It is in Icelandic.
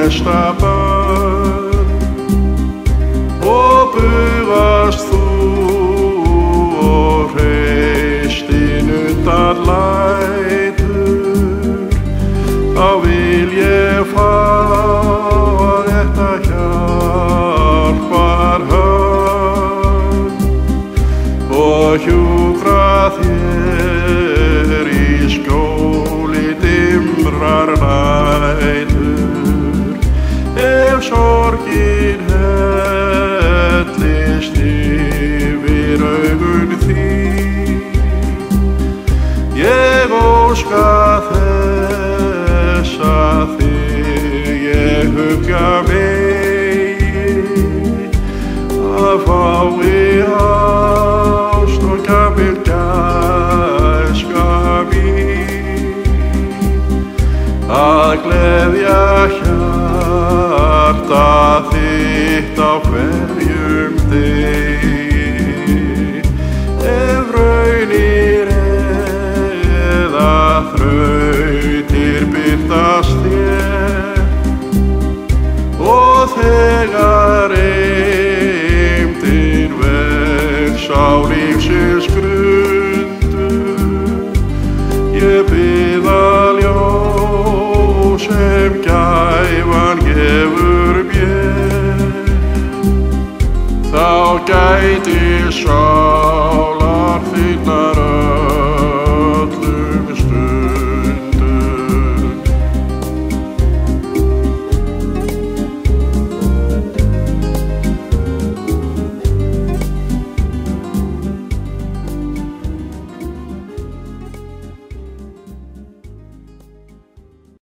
besta börn og bugast þú og hreistin undan lætur, þá vil ég fá þetta hjálpar hönd og hjúkra þér í skjóli dimrar nætur. Ef sorgin hellist yfir augun þín, ég óska þess að þig ég hugga mig.